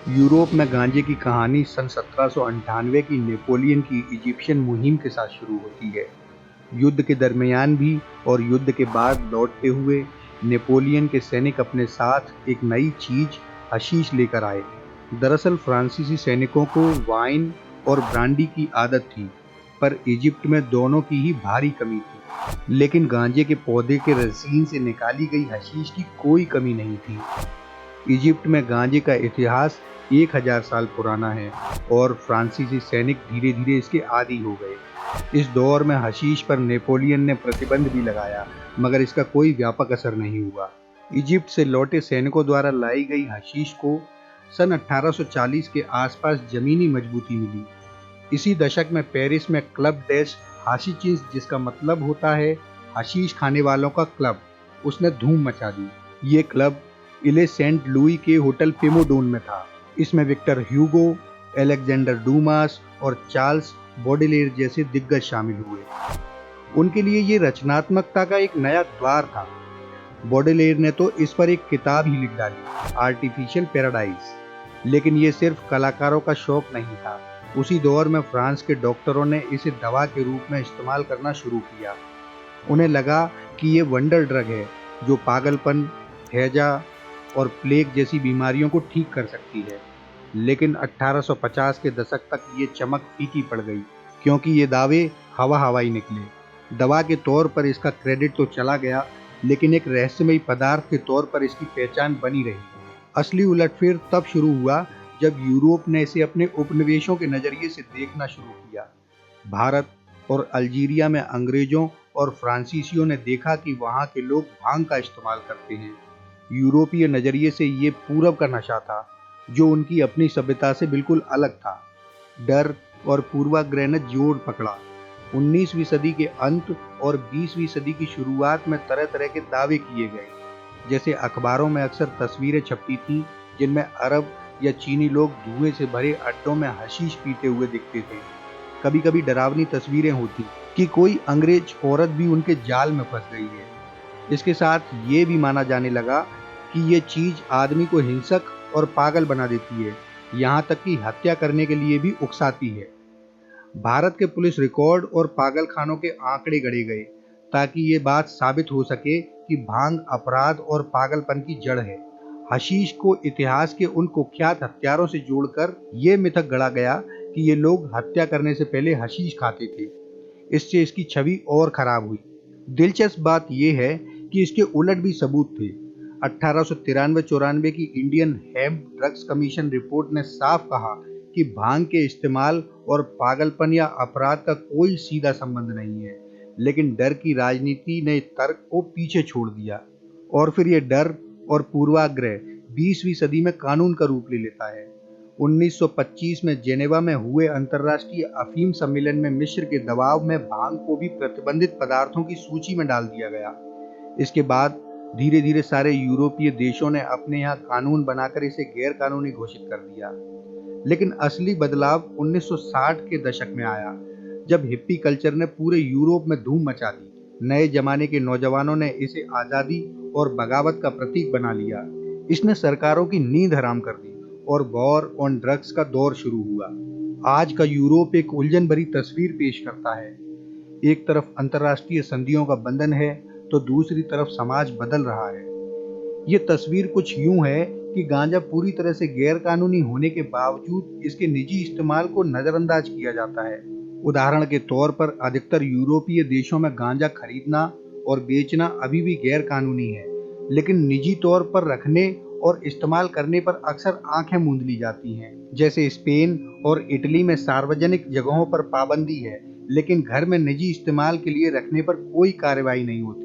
Europe में गांजे की कहानी सन 1798 की नेपोलियन की इजिप्शियन मुहिम के साथ शुरू होती है। युद्ध के दरमियान भी और युद्ध के बाद लौटते हुए नेपोलियन के सैनिक अपने साथ एक नई चीज हशीश लेकर आए। दरअसल फ्रांसीसी सैनिकों को वाइन और ब्रांडी की आदत थी, पर इजिप्ट में दोनों की ही भारी कमी थी। लेकिन गांजे के पौधे के रसीन से निकाली गई हशीश की कोई कमी नहीं थी। इजिप्ट में गांजे का इतिहास 1000 साल पुराना है और फ्रांसीसी सैनिक धीरे धीरे इसके आदी हो गए। इस दौर में हशीश पर नेपोलियन ने प्रतिबंध भी लगाया, मगर इसका कोई व्यापक असर नहीं हुआ। इजिप्ट से लौटे सैनिकों द्वारा लाई गई हशीश को सन 1840 के आसपास जमीनी मजबूती मिली। इसी दशक में पेरिस में क्लब डेस हाशिचिस, जिसका मतलब होता है हशीश खाने वालों का क्लब, उसने धूम मचा दी। ये क्लब इले सेंट लुई के होटल पेमोडोन में था। इसमें विक्टर ह्यूगो, अलेक्जेंडर डूमास और चार्ल्स बॉडेलेर जैसे दिग्गज शामिल हुए। उनके लिए ये रचनात्मकता का एक नया द्वार था। बॉडेलेर ने तो इस पर एक किताब ही लिख डाली, आर्टिफिशियल पैराडाइज। लेकिन ये सिर्फ कलाकारों का शौक नहीं था। उसी दौर में फ्रांस के डॉक्टरों ने इसे दवा के रूप में इस्तेमाल करना शुरू किया। उन्हें लगा कि ये वंडर ड्रग है जो पागलपन, हैजा और प्लेग जैसी बीमारियों को ठीक कर सकती है। लेकिन 1850 के दशक तक ये चमक फीकी पड़ गई, क्योंकि ये दावे हवा हवाई निकले। दवा के तौर पर इसका क्रेडिट तो चला गया, लेकिन एक रहस्यमयी पदार्थ के तौर पर इसकी पहचान बनी रही। असली उलटफेर तब शुरू हुआ जब यूरोप ने इसे अपने उपनिवेशों के नजरिए से देखना शुरू किया। भारत और अल्जीरिया में अंग्रेजों और फ्रांसीसियों ने देखा कि वहाँ के लोग भांग का इस्तेमाल करते हैं। यूरोपीय नजरिए से ये पूरब का नशा था, जो उनकी अपनी सभ्यता से बिल्कुल अलग था। डर और पूर्वाग्रह ने जोर पकड़ा। 19वीं सदी के अंत और 20वीं सदी की शुरुआत में तरह तरह के दावे किए गए। जैसे अखबारों में अक्सर तस्वीरें छपती थीं जिनमें अरब या चीनी लोग धुएं से भरे अड्डों में हशीश पीते हुए दिखते थे। कभी कभी डरावनी तस्वीरें होती कि कोई अंग्रेज औरत भी उनके जाल में फंस गई है। इसके साथ ये भी माना जाने लगा कि ये चीज आदमी को हिंसक और पागल बना देती है, यहाँ तक कि हत्या करने के लिए भी उकसाती है। भारत के पुलिस रिकॉर्ड और पागल खानों के आंकड़े गढ़े गए ताकि ये बात साबित हो सके कि भांग अपराध और पागलपन की जड़ है। हशीश को इतिहास के उन कुख्यात हत्यारों से जोड़कर यह मिथक गढ़ा गया कि ये लोग हत्या करने से पहले हशीश खाते थे। इससे इसकी छवि और खराब हुई। दिलचस्प बात यह है कि इसके उलट भी सबूत थे। 1893-94 की Indian hemp drugs commission report ने साफ कहा कि भांग के इस्तेमाल और पागलपन या अपराध का कोई सीधा संबंध नहीं है। लेकिन डर की राजनीति ने तर्क को पीछे छोड़ दिया और फिर यह डर और पूर्वाग्रह 20वीं सदी में कानून का रूप ले लेता है। 1925 में जेनेवा में हुए अंतर्राष्ट्रीय अफीम सम्मेलन में मिस्र के दबाव में भांग को भी प्रतिबंधित पदार्थों की सूची में डाल दिया गया। इसके बाद धीरे धीरे सारे यूरोपीय देशों ने अपने यहाँ कानून बनाकर इसे गैर कानूनी घोषित कर दिया। लेकिन असली बदलाव 1960 के दशक में आया, जब हिप्पी कल्चर ने पूरे यूरोप में धूम मचा दी। नए जमाने के नौजवानों ने इसे आज़ादी और बगावत का प्रतीक बना लिया। इसने सरकारों की नींद हराम कर दी और वॉर ऑन ड्रग्स का दौर शुरू हुआ। आज का यूरोप एक उलझन भरी तस्वीर पेश करता है। एक तरफ अंतर्राष्ट्रीय संधियों का बंधन है, तो दूसरी तरफ समाज बदल रहा है। ये तस्वीर कुछ यूं है कि गांजा पूरी तरह से गैर कानूनी होने के बावजूद इसके निजी इस्तेमाल को नजरअंदाज किया जाता है। उदाहरण के तौर पर अधिकतर यूरोपीय देशों में गांजा खरीदना और बेचना अभी भी गैर कानूनी है, लेकिन निजी तौर पर रखने और इस्तेमाल करने पर अक्सर आंखें मूंद ली जाती हैं। जैसे स्पेन और इटली में सार्वजनिक जगहों पर पाबंदी है, लेकिन घर में निजी इस्तेमाल के लिए रखने पर कोई कार्रवाई नहीं होती।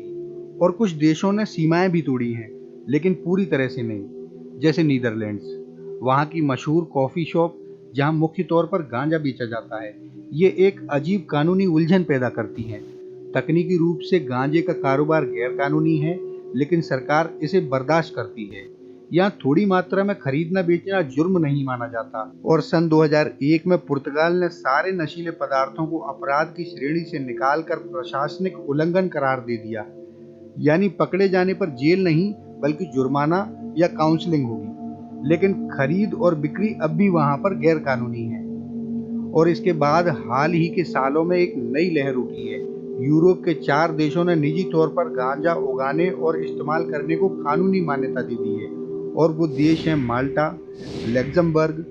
और कुछ देशों ने सीमाएं भी तोड़ी हैं, लेकिन पूरी तरह से नहीं। जैसे नीदरलैंड्स, वहाँ की मशहूर कॉफ़ी शॉप जहाँ मुख्य तौर पर गांजा बेचा जाता है, ये एक अजीब कानूनी उलझन पैदा करती है। तकनीकी रूप से गांजे का कारोबार गैर कानूनी है, लेकिन सरकार इसे बर्दाश्त करती है। यहाँ थोड़ी मात्रा में खरीदना बेचना जुर्म नहीं माना जाता। और सन 2001 में पुर्तगाल ने सारे नशीले पदार्थों को अपराध की श्रेणी से निकालकर प्रशासनिक उल्लंघन करार दे दिया। यानी पकड़े जाने पर जेल नहीं, बल्कि जुर्माना या काउंसलिंग होगी। लेकिन खरीद और बिक्री अब भी वहां पर गैर कानूनी है। और इसके बाद हाल ही के सालों में एक नई लहर उठी है। यूरोप के 4 देशों ने निजी तौर पर गांजा उगाने और इस्तेमाल करने को कानूनी मान्यता दे दी है। और वो देश हैं माल्टा, लग्जमबर्ग,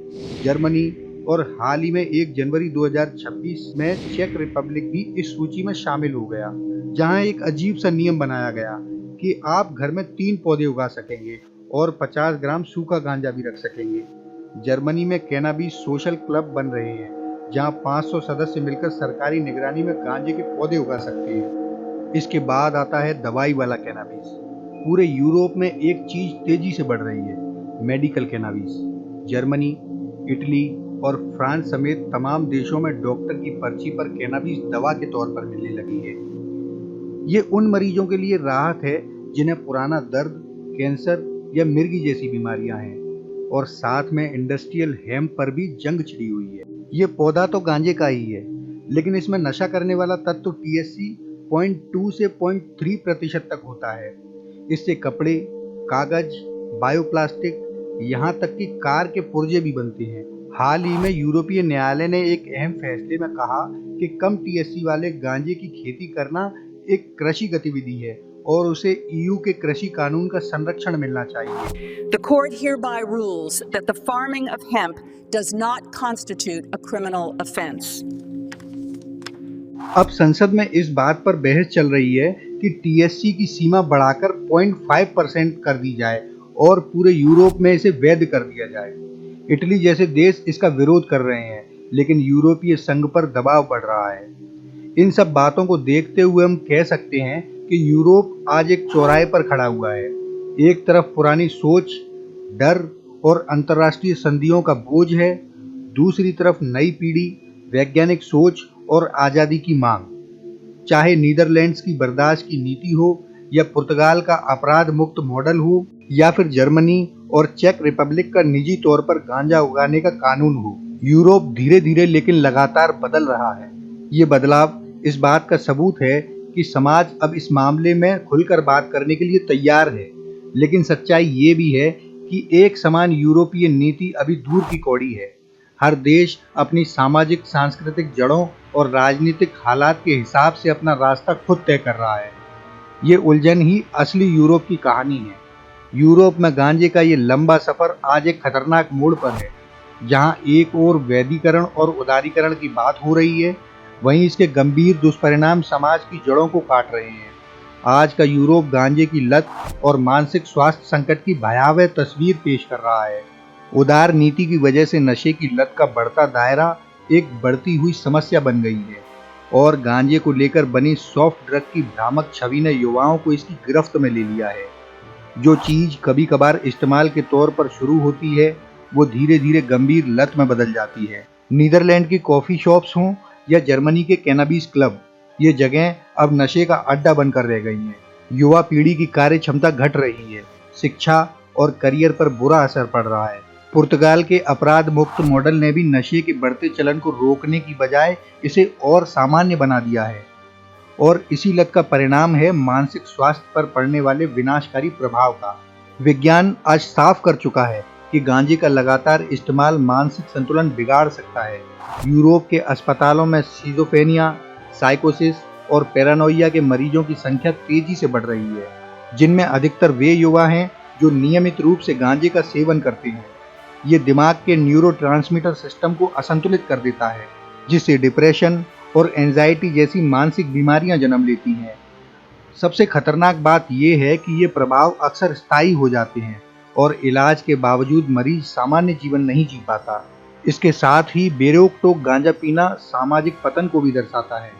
जर्मनी और हाल ही में 1 जनवरी 2026 में चेक रिपब्लिक भी इस सूची में शामिल हो गया, जहां एक अजीब सा नियम बनाया गया कि आप घर में 3 पौधे उगा सकेंगे और 50 ग्राम सूखा गांजा भी रख सकेंगे। जर्मनी में कैनाबिस सोशल क्लब बन रहे हैं, जहां 500 सदस्य मिलकर सरकारी निगरानी में गांजे के पौधे उगा सकते हैं। इसके बाद आता है दवाई वाला कैनाबिस। पूरे यूरोप में एक चीज तेजी से बढ़ रही है, मेडिकल कैनाबिस। जर्मनी, इटली और फ्रांस समेत तमाम देशों में डॉक्टर की पर्ची पर कैनाबिस दवा के तौर पर मिलने लगी है। ये उन मरीजों के लिए राहत है जिन्हें पुराना दर्द, कैंसर या मिर्गी जैसी बीमारियां हैं। और साथ में इंडस्ट्रियल हेम्प पर भी जंग छिड़ी हुई है। ये पौधा तो गांजे का ही है, लेकिन इसमें नशा करने वाला तत्व THC 0.2 से 0.3% तक होता है। इससे कपड़े, कागज, बायोप्लास्टिक, यहाँ तक कि कार के पुर्जे भी बनते हैं। हाल ही में यूरोपीय न्यायालय ने एक अहम फैसले में कहा कि कम THC वाले गांजे की खेती करना एक कृषि गतिविधि है और उसे EU के कृषि कानून का संरक्षण मिलना चाहिए। The court hereby rules that the farming of hemp does not constitute a criminal offense. अब संसद में इस बात पर बहस चल रही है कि THC की सीमा बढ़ाकर 0.5% कर दी जाए और पूरे यूरोप में इसे वैध कर दिया जाए। इटली जैसे देश इसका विरोध कर रहे हैं, लेकिन यूरोपीय संघ पर दबाव बढ़ रहा है। इन सब बातों को देखते हुए हम कह सकते हैं कि यूरोप आज एक चौराहे पर खड़ा हुआ है। एक तरफ पुरानी सोच, डर और अंतर्राष्ट्रीय संधियों का बोझ है, दूसरी तरफ नई पीढ़ी, वैज्ञानिक सोच और आज़ादी की मांग। चाहे नीदरलैंड्स की बर्दाश्त की नीति हो या पुर्तगाल का अपराध मुक्त मॉडल हो या फिर जर्मनी और चेक रिपब्लिक का निजी तौर पर गांजा उगाने का कानून हो, यूरोप धीरे धीरे लेकिन लगातार बदल रहा है। ये बदलाव इस बात का सबूत है कि समाज अब इस मामले में खुलकर बात करने के लिए तैयार है। लेकिन सच्चाई ये भी है कि एक समान यूरोपीय नीति अभी दूर की कौड़ी है। हर देश अपनी सामाजिक सांस्कृतिक जड़ों और राजनीतिक हालात के हिसाब से अपना रास्ता खुद तय कर रहा है। ये उलझन ही असली यूरोप की कहानी है। यूरोप में गांजे का ये लंबा सफर आज एक खतरनाक मोड़ पर है, जहां एक ओर वैधीकरण और उदारीकरण की बात हो रही है, वहीं इसके गंभीर दुष्परिणाम समाज की जड़ों को काट रहे हैं। आज का यूरोप गांजे की लत और मानसिक स्वास्थ्य संकट की भयावह तस्वीर पेश कर रहा है। उदार नीति की वजह से नशे की लत का बढ़ता दायरा एक बढ़ती हुई समस्या बन गई है और गांजे को लेकर बनी सॉफ्ट ड्रग की भ्रामक छवि ने युवाओं को इसकी गिरफ्त में ले लिया है। जो चीज कभी कभार इस्तेमाल के तौर पर शुरू होती है, वो धीरे धीरे गंभीर लत में बदल जाती है। नीदरलैंड की कॉफी शॉप्स हों या जर्मनी के कैनाबिस क्लब, ये जगह अब नशे का अड्डा बनकर रह गई हैं। युवा पीढ़ी की कार्य क्षमता घट रही है, शिक्षा और करियर पर बुरा असर पड़ रहा है। पुर्तगाल के अपराध मुक्त मॉडल ने भी नशे के बढ़ते चलन को रोकने की बजाय इसे और सामान्य बना दिया है और इसी लत का परिणाम है मानसिक स्वास्थ्य पर पड़ने वाले विनाशकारी प्रभाव का। विज्ञान आज साफ कर चुका है कि गांजे का लगातार इस्तेमाल मानसिक संतुलन बिगाड़ सकता है। यूरोप के अस्पतालों में सिजोफ्रेनिया, साइकोसिस और पैरानोइया के मरीजों की संख्या तेजी से बढ़ रही है, जिनमें अधिकतर वे युवा हैं जो नियमित रूप से गांजे का सेवन करते हैं। ये दिमाग के न्यूरोट्रांसमीटर सिस्टम को असंतुलित कर देता है, जिससे डिप्रेशन और एंजाइटी जैसी मानसिक बीमारियां जन्म लेती हैं। सबसे खतरनाक बात यह है कि ये प्रभाव अक्सर स्थायी हो जाते हैं और इलाज के बावजूद मरीज सामान्य जीवन नहीं जी पाता। इसके साथ ही बेरोक-टोक गांजा पीना सामाजिक पतन को भी दर्शाता है।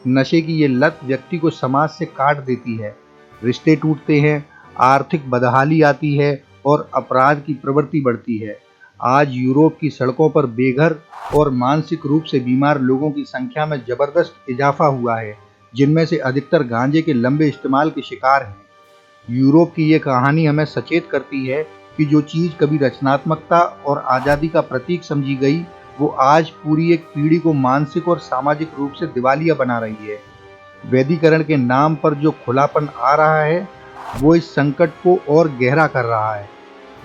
नशे की ये लत व्यक्ति को समाज से काट देती है, रिश्ते टूटते हैं, आर्थिक बदहाली आती है और अपराध की प्रवृत्ति बढ़ती है। आज यूरोप की सड़कों पर बेघर और मानसिक रूप से बीमार लोगों की संख्या में जबरदस्त इजाफा हुआ है, जिनमें से अधिकतर गांजे के लंबे इस्तेमाल के शिकार हैं। यूरोप की ये कहानी हमें सचेत करती है कि जो चीज कभी रचनात्मकता और आज़ादी का प्रतीक समझी गई, वो आज पूरी एक पीढ़ी को मानसिक और सामाजिक रूप से दिवालिया बना रही है। वैधीकरण के नाम पर जो खुलापन आ रहा है, वो इस संकट को और गहरा कर रहा है।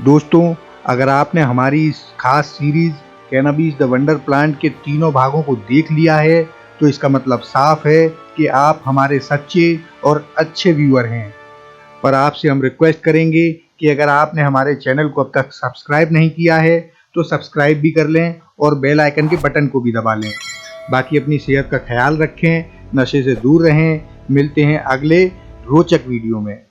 दोस्तों, अगर आपने हमारी इस खास series cannabis the wonder plant के तीनों भागों को देख लिया है तो इसका मतलब साफ है कि आप हमारे सच्चे और अच्छे व्यूअर हैं। पर आपसे हम रिक्वेस्ट करेंगे कि अगर आपने हमारे चैनल को अब तक सब्सक्राइब नहीं किया है तो सब्सक्राइब भी कर लें और बेल आइकन के बटन को भी दबा लें। बाकी अपनी सेहत का ख्याल रखें, नशे से दूर रहें। मिलते हैं अगले रोचक वीडियो में।